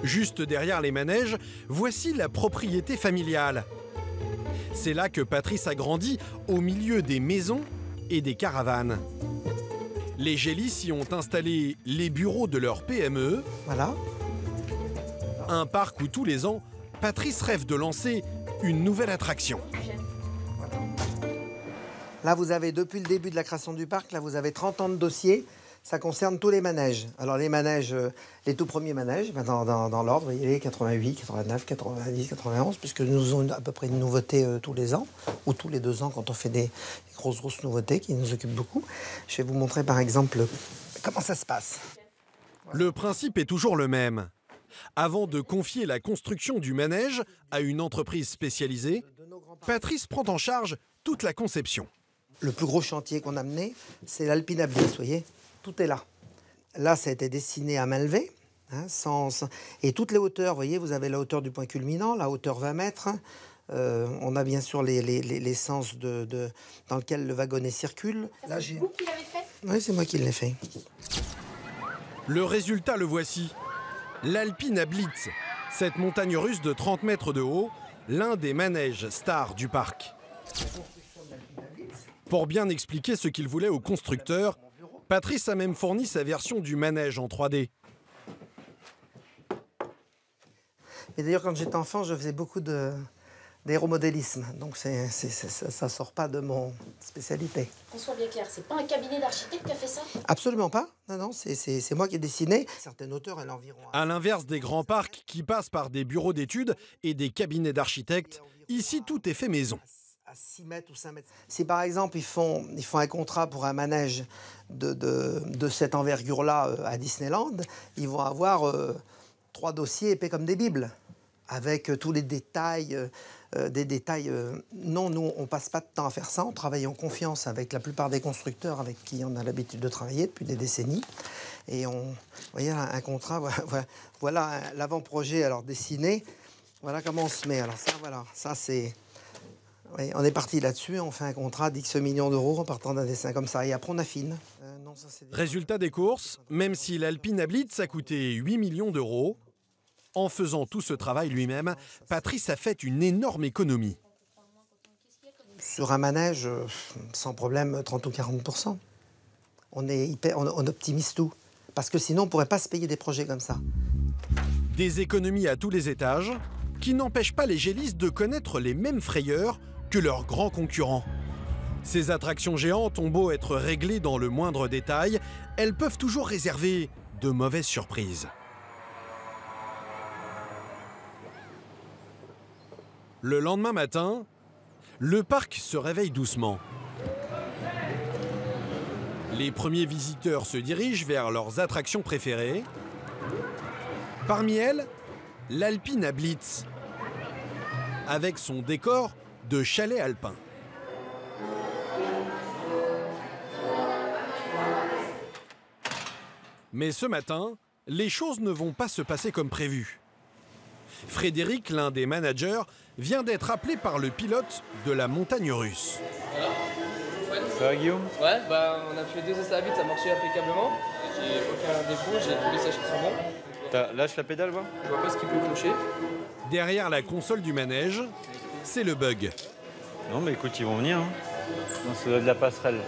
Juste derrière les manèges, voici la propriété familiale. C'est là que Patrice a grandi, au milieu des maisons et des caravanes. Les Gélis y ont installé les bureaux de leur PME. Voilà. Un parc où tous les ans, Patrice rêve de lancer une nouvelle attraction. Là, vous avez, depuis le début de la création du parc, là, vous avez 30 ans de dossier. Ça concerne tous les manèges. Alors, les manèges, les tout premiers manèges, dans l'ordre, vous voyez, 88, 89, 90, 91, puisque nous avons à peu près une nouveauté tous les ans, ou tous les 2 ans quand on fait des grosses nouveautés qui nous occupent beaucoup. Je vais vous montrer, par exemple, comment ça se passe. Le principe est toujours le même. Avant de confier la construction du manège à une entreprise spécialisée, Patrice prend en charge toute la conception. Le plus gros chantier qu'on a mené, c'est l'Alpina Blitz, vous voyez. Tout est là. Là, ça a été dessiné à main levée. Hein, et toutes les hauteurs, vous voyez, vous avez la hauteur du point culminant, la hauteur 20 mètres. On a bien sûr les sens dans lesquels le wagonnet circule. Ça, c'est vous qui l'avez fait? Oui, c'est moi qui l'ai fait. Le résultat, le voici. L'Alpina Blitz, cette montagne russe de 30 mètres de haut, l'un des manèges stars du parc. Pour bien expliquer ce qu'il voulait aux constructeurs, Patrice a même fourni sa version du manège en 3D. Et d'ailleurs, quand j'étais enfant, je faisais beaucoup d'aéromodélisme. Donc ça ne sort pas de mon spécialité. Qu'on soit bien clair, c'est pas un cabinet d'architecte qui a fait ça? Absolument pas. Non, c'est moi qui ai dessiné. Certaines hauteurs, elles environ... À l'inverse des grands parcs qui passent par des bureaux d'études et des cabinets d'architectes, ici tout est fait maison. À 6 mètres ou 5 mètres. Si par exemple ils font un contrat pour un manège de cette envergure-là à Disneyland, ils vont avoir 3 dossiers épais comme des bibles, avec tous les détails, Non, nous, on passe pas de temps à faire ça. On travaille en confiance avec la plupart des constructeurs avec qui on a l'habitude de travailler depuis des décennies. Et vous voyez, un contrat, voilà l'avant-projet alors dessiné. Voilà comment on se met. Alors ça c'est... Oui, on est parti là-dessus, on fait un contrat d'X millions d'euros en partant d'un dessin comme ça. Et après, on affine. Résultat des courses, même si l'Alpina Blitz a coûté 8 millions d'euros, En faisant tout ce travail lui-même, Patrice a fait une énorme économie. Sur un manège, sans problème, 30 ou 40%. On optimise tout. Parce que sinon, on ne pourrait pas se payer des projets comme ça. Des économies à tous les étages, qui n'empêchent pas les gélistes de connaître les mêmes frayeurs que leurs grands concurrents. Ces attractions géantes ont beau être réglées dans le moindre détail, elles peuvent toujours réserver de mauvaises surprises. Le lendemain matin, le parc se réveille doucement. Les premiers visiteurs se dirigent vers leurs attractions préférées. Parmi elles, l'Alpina Blitz, avec son décor de chalet alpin. Mais ce matin, les choses ne vont pas se passer comme prévu. Frédéric, l'un des managers, vient d'être appelé par le pilote de la montagne russe. Ça va, Guillaume? Ouais, bah on a fait 2 essais à vide, ça marchait impeccablement. J'ai aucun défaut, j'ai tous les sèches qui sont bons. Lâche la pédale, va. Je vois pas ce qui peut clocher. Derrière la console du manège, c'est le bug. Non, mais écoute, ils vont venir. Hein. Non, ça doit être de la passerelle.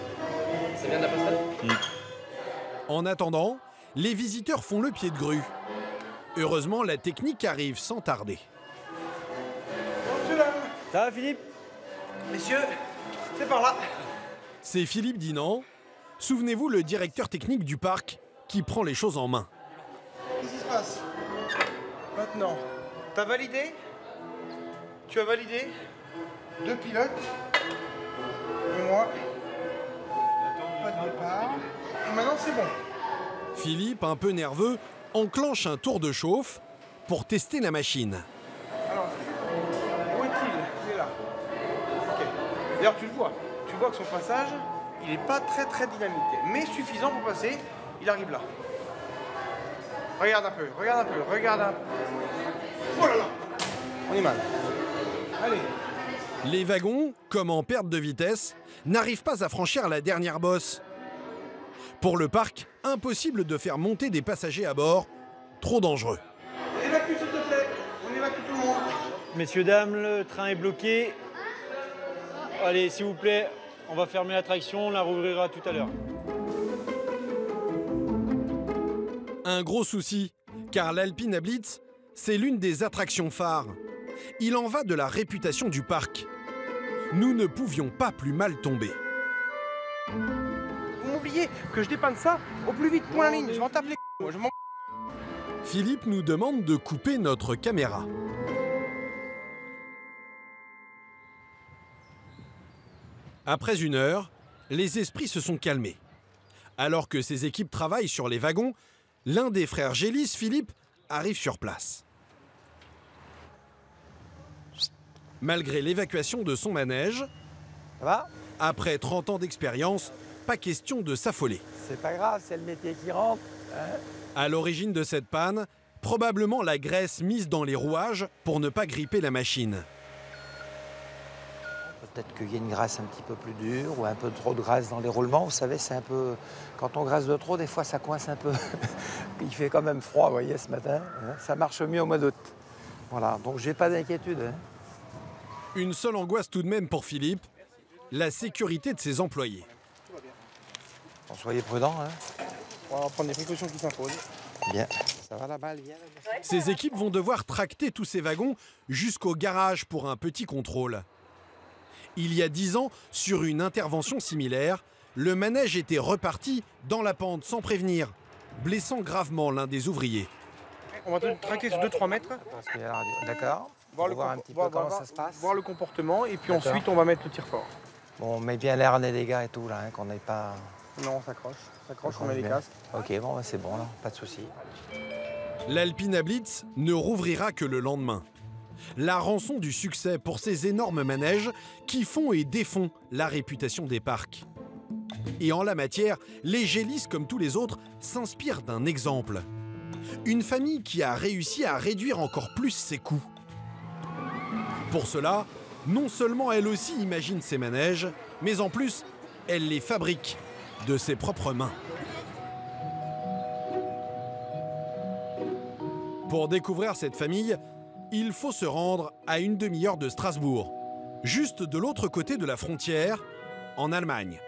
Ça vient de la passerelle? En attendant, les visiteurs font le pied de grue. Heureusement, la technique arrive sans tarder. Ça va, Philippe? Messieurs, c'est par là. C'est Philippe Dinant, souvenez-vous, le directeur technique du parc, qui prend les choses en main. Qu'est-ce qui se passe maintenant? T'as validé? Tu as validé 2 pilotes et moi. Pas de départ. Et maintenant c'est bon. Philippe, un peu nerveux, enclenche un tour de chauffe pour tester la machine. Alors, où est-il? Il est là. Ok. D'ailleurs, tu le vois. Tu vois que son passage, il n'est pas très dynamité, mais suffisant pour passer. Il arrive là. Regarde un peu, regarde un peu, regarde un peu. Oh là là! On est mal. Allez. Les wagons, comme en perte de vitesse, n'arrivent pas à franchir la dernière bosse. Pour le parc, impossible de faire monter des passagers à bord, trop dangereux. Évacue s'il te plaît, on évacue tout le monde. Messieurs, dames, le train est bloqué. Allez, s'il vous plaît, on va fermer l'attraction, on la rouvrira tout à l'heure. Un gros souci, car l'Alpina Blitz, c'est l'une des attractions phares. Il en va de la réputation du parc. Nous ne pouvions pas plus mal tomber. Vous m'oubliez que je dépanne ça au plus vite, point ligne. Je vais en taper les moi, je m'en... Philippe nous demande de couper notre caméra. Après 1 heure, les esprits se sont calmés. Alors que ses équipes travaillent sur les wagons, l'un des frères Gélis, Philippe, arrive sur place. Malgré l'évacuation de son manège, Ça va? Après 30 ans d'expérience, pas question de s'affoler. C'est pas grave, c'est le métier qui rentre. Hein? À l'origine de cette panne, probablement la graisse mise dans les rouages pour ne pas gripper la machine. Peut-être qu'il y a une graisse un petit peu plus dure ou un peu trop de graisse dans les roulements. Vous savez, c'est un peu... Quand on graisse de trop, des fois, ça coince un peu. Il fait quand même froid, vous voyez, ce matin. Ça marche mieux au mois d'août. Voilà, donc j'ai pas d'inquiétude. Hein. Une seule angoisse tout de même pour Philippe, la sécurité de ses employés. Bon, soyez prudents. Hein. On va prendre des précautions qui s'imposent. Bien. Ça va la balle, bien. Ces équipes vont devoir tracter tous ces wagons jusqu'au garage pour un petit contrôle. Il y a 10 ans, sur une intervention similaire, le manège était reparti dans la pente sans prévenir, blessant gravement l'un des ouvriers. On va traquer sur 2-3 mètres. D'accord. Voir un petit peu comment ça se passe. Voir le comportement et puis ensuite on va mettre le tire-fort. Bon, on met bien les harnais des gars et tout là, hein, qu'on n'ait pas... Non, on s'accroche. On met les casques. Ok, bon, bah, c'est bon là, pas de souci. L'Alpina Blitz ne rouvrira que le lendemain. La rançon du succès pour ces énormes manèges qui font et défont la réputation des parcs. Et en la matière, les Gélis, comme tous les autres, s'inspirent d'un exemple. Une famille qui a réussi à réduire encore plus ses coûts. Pour cela, non seulement elle aussi imagine ses manèges, mais en plus, elle les fabrique de ses propres mains. Pour découvrir cette famille, il faut se rendre à une demi-heure de Strasbourg, juste de l'autre côté de la frontière, en Allemagne.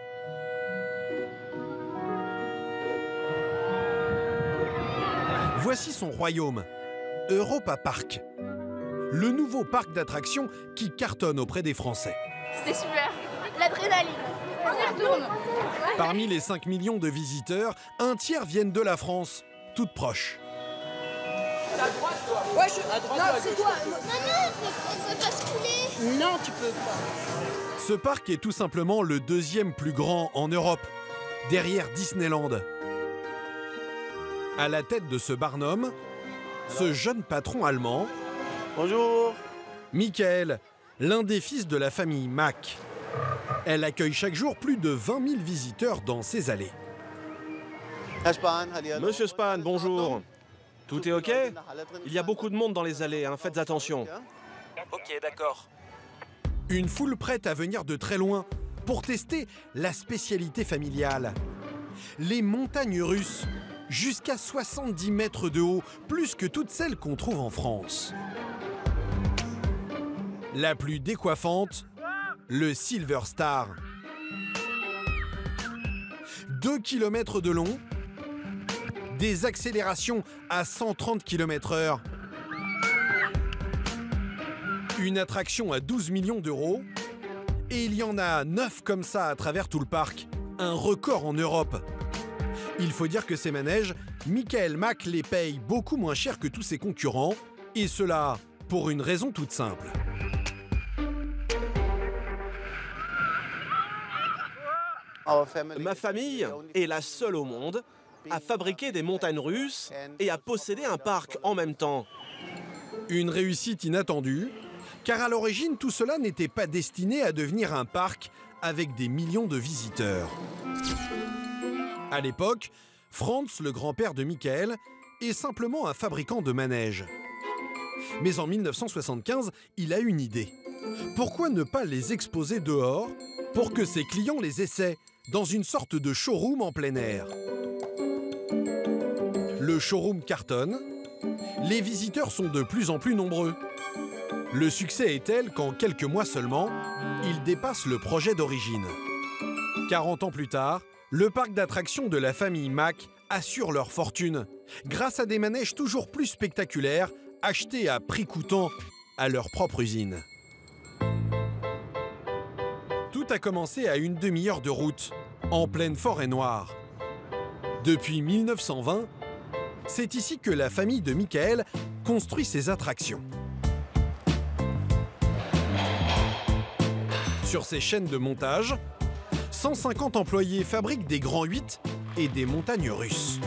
Voici son royaume, Europa Park, le nouveau parc d'attractions qui cartonne auprès des Français. C'était super, l'adrénaline, on y retourne. Parmi les 5 millions de visiteurs, un tiers viennent de la France, toute proche. À droite, toi. Ouais, à droite, non, à c'est gauche. toi. On peut basculer. Non, tu peux pas. Ce parc est tout simplement le deuxième plus grand en Europe, derrière Disneyland. À la tête de ce barnum, ce jeune patron allemand. Bonjour. Michael, l'un des fils de la famille Mack. Elle accueille chaque jour plus de 20 000 visiteurs dans ses allées. Monsieur Span, bonjour. Tout est OK? Il y a beaucoup de monde dans les allées, hein, faites attention. Ok, d'accord. Une foule prête à venir de très loin pour tester la spécialité familiale. Les montagnes russes, jusqu'à 70 mètres de haut, plus que toutes celles qu'on trouve en France. La plus décoiffante, le Silver Star. 2 km de long, des accélérations à 130 km/h, une attraction à 12 millions d'euros, et il y en a 9 comme ça à travers tout le parc, un record en Europe. Il faut dire que ces manèges, Michael Mack les paye beaucoup moins cher que tous ses concurrents, et cela pour une raison toute simple. Ma famille est la seule au monde à fabriquer des montagnes russes et à posséder un parc en même temps. Une réussite inattendue, car à l'origine, tout cela n'était pas destiné à devenir un parc avec des millions de visiteurs. À l'époque, Franz, le grand-père de Michael, est simplement un fabricant de manèges. Mais en 1975, il a une idée. Pourquoi ne pas les exposer dehors pour que ses clients les essaient dans une sorte de showroom en plein air? Le showroom cartonne, les visiteurs sont de plus en plus nombreux. Le succès est tel qu'en quelques mois seulement, il dépasse le projet d'origine. 40 ans plus tard, le parc d'attractions de la famille Mack assure leur fortune, grâce à des manèges toujours plus spectaculaires, achetés à prix coûtant à leur propre usine. Tout a commencé à une demi-heure de route, en pleine forêt noire. Depuis 1920, c'est ici que la famille de Michael construit ses attractions. Sur ces chaînes de montage, 150 employés fabriquent des grands 8 et des montagnes russes.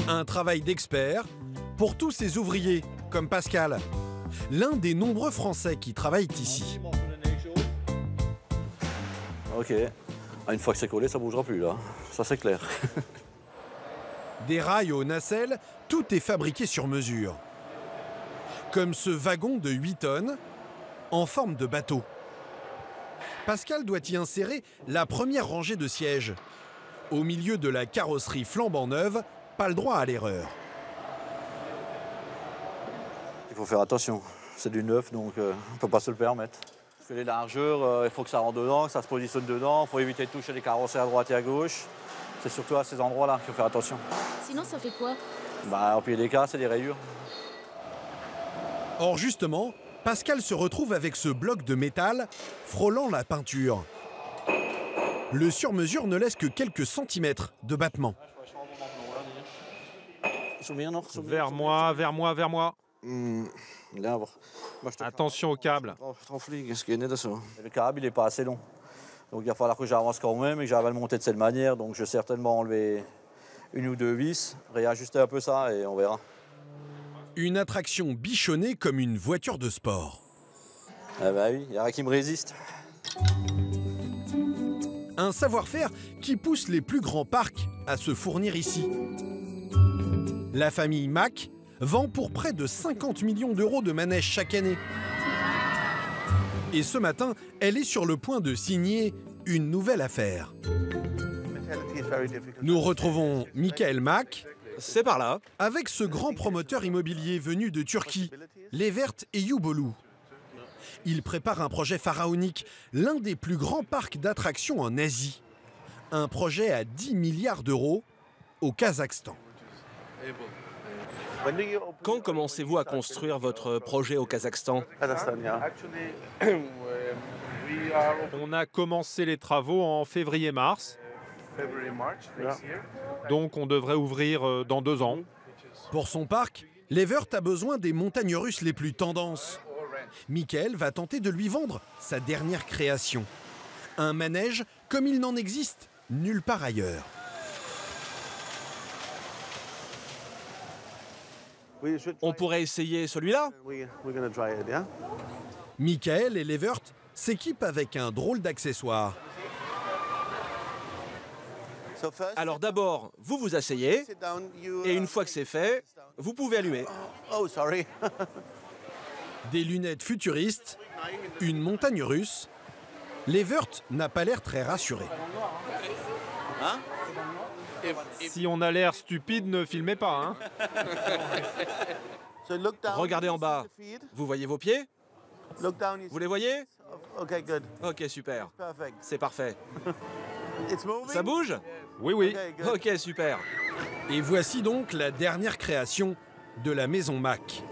Un travail d'expert pour tous ces ouvriers, comme Pascal, l'un des nombreux Français qui travaillent ici. Ok, une fois que c'est collé, ça ne bougera plus là, ça c'est clair. Des rails aux nacelles, tout est fabriqué sur mesure. Comme ce wagon de 8 tonnes, en forme de bateau. Pascal doit y insérer la première rangée de sièges. Au milieu de la carrosserie flambant neuve, pas le droit à l'erreur. Il faut faire attention, c'est du neuf, donc on ne peut pas se le permettre. Parce que les largeurs, il faut que ça rentre dedans, que ça se positionne dedans, il faut éviter de toucher les carrosseries à droite et à gauche. C'est surtout à ces endroits-là qu'il faut faire attention. Sinon, ça fait quoi? Au pied des cas, c'est des rayures. Or justement, Pascal se retrouve avec ce bloc de métal frôlant la peinture. Le sur-mesure ne laisse que quelques centimètres de battement. Vers moi, vers moi, vers moi. Attention au câble. Le câble, il n'est pas assez long. Donc il va falloir que j'avance quand même et que j'arrive à le monter de cette manière. Donc je vais certainement enlever une ou deux vis, réajuster un peu ça et on verra. Une attraction bichonnée comme une voiture de sport. Ah bah oui, il n'y a rien qui me résiste. Un savoir-faire qui pousse les plus grands parcs à se fournir ici. La famille Mack vend pour près de 50 millions d'euros de manèges chaque année. Et ce matin, elle est sur le point de signer une nouvelle affaire. Nous retrouvons Michael Mack, C'est par là. Avec ce grand promoteur immobilier venu de Turquie, Levert Eyüboğlu. Il prépare un projet pharaonique, l'un des plus grands parcs d'attractions en Asie. Un projet à 10 milliards d'euros au Kazakhstan. Quand commencez-vous à construire votre projet au Kazakhstan? On a commencé les travaux en février-mars. Donc on devrait ouvrir dans 2 ans. Pour son parc, Levert a besoin des montagnes russes les plus tendances. Michael va tenter de lui vendre sa dernière création. Un manège comme il n'en existe nulle part ailleurs. On pourrait essayer celui-là? Michael et Levert s'équipent avec un drôle d'accessoire. Alors d'abord, vous vous asseyez, et une fois que c'est fait, vous pouvez allumer. Des lunettes futuristes, une montagne russe. Levert n'a pas l'air très rassuré. Si on a l'air stupide, ne filmez pas. Regardez en bas. Vous voyez vos pieds? Vous les voyez? Ok, super. C'est parfait. Ça bouge? Oui, oui. Ok, super. Et voici donc la dernière création de la maison Mac.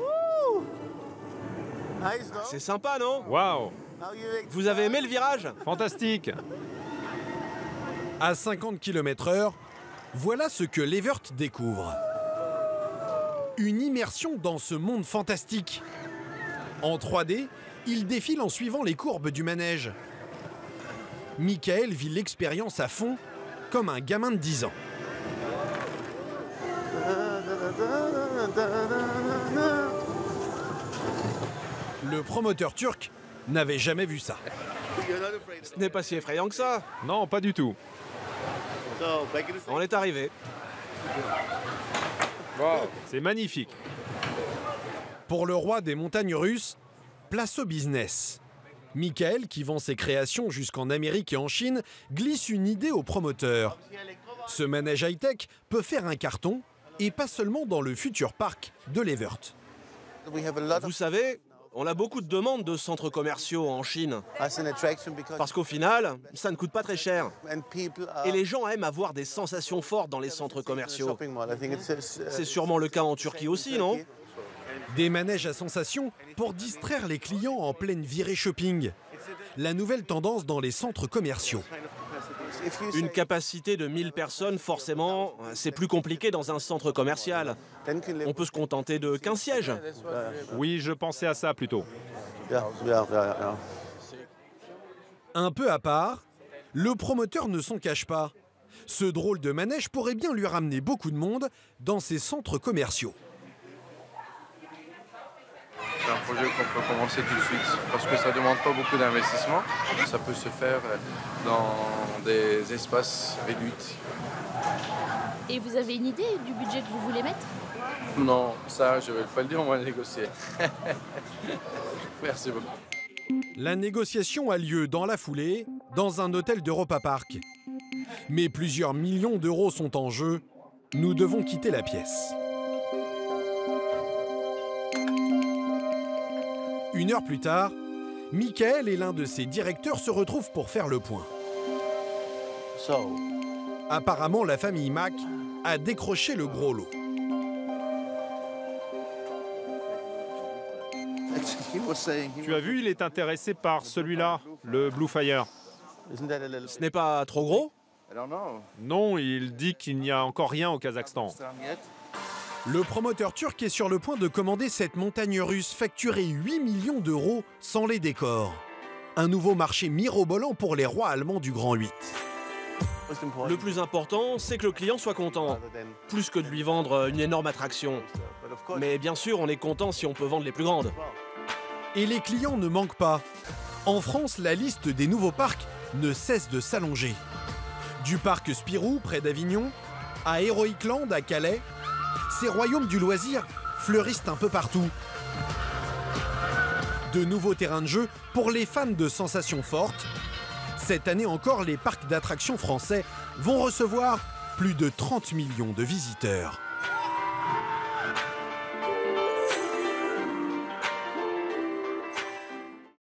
C'est sympa, non? Waouh! Vous avez aimé le virage? Fantastique! À 50 km/h, voilà ce que Levert découvre. Une immersion dans ce monde fantastique. En 3D, il défile en suivant les courbes du manège. Michael vit l'expérience à fond, comme un gamin de 10 ans. Le promoteur turc n'avait jamais vu ça. Ce n'est pas si effrayant que ça. Non, pas du tout. On est arrivé. C'est magnifique. Pour le roi des montagnes russes, place au business. Michael, qui vend ses créations jusqu'en Amérique et en Chine, glisse une idée au promoteur. Ce manège high-tech peut faire un carton, et pas seulement dans le futur parc de Levert. Vous savez, on a beaucoup de demandes de centres commerciaux en Chine. Parce qu'au final, ça ne coûte pas très cher. Et les gens aiment avoir des sensations fortes dans les centres commerciaux. C'est sûrement le cas en Turquie aussi, non? Des manèges à sensations pour distraire les clients en pleine virée shopping. La nouvelle tendance dans les centres commerciaux. Une capacité de 1000 personnes, forcément, c'est plus compliqué dans un centre commercial. On peut se contenter de 15 sièges. Oui, je pensais à ça plutôt. Un peu à part, le promoteur ne s'en cache pas. Ce drôle de manège pourrait bien lui ramener beaucoup de monde dans ses centres commerciaux. C'est un projet qu'on peut commencer tout de suite parce que ça ne demande pas beaucoup d'investissement. Ça peut se faire dans des espaces réduits. Et vous avez une idée du budget que vous voulez mettre? Non, ça je ne vais pas le dire, on va négocier. Merci beaucoup. La négociation a lieu dans la foulée, dans un hôtel d'Europa Park. Mais plusieurs millions d'euros sont en jeu. Nous devons quitter la pièce. Une heure plus tard, Michael et l'un de ses directeurs se retrouvent pour faire le point. Apparemment, la famille Mac a décroché le gros lot. Tu as vu, il est intéressé par celui-là, le Blue Fire. Ce n'est pas trop gros? Non, il dit qu'il n'y a encore rien au Kazakhstan. Le promoteur turc est sur le point de commander cette montagne russe facturée 8 millions d'euros sans les décors. Un nouveau marché mirobolant pour les rois allemands du Grand 8. Le plus important, c'est que le client soit content, plus que de lui vendre une énorme attraction. Mais bien sûr, on est content si on peut vendre les plus grandes. Et les clients ne manquent pas. En France, la liste des nouveaux parcs ne cesse de s'allonger. Du parc Spirou, près d'Avignon, à Heroic Land, à Calais, ces royaumes du loisir fleurissent un peu partout. De nouveaux terrains de jeu pour les fans de sensations fortes. Cette année encore, les parcs d'attractions français vont recevoir plus de 30 millions de visiteurs.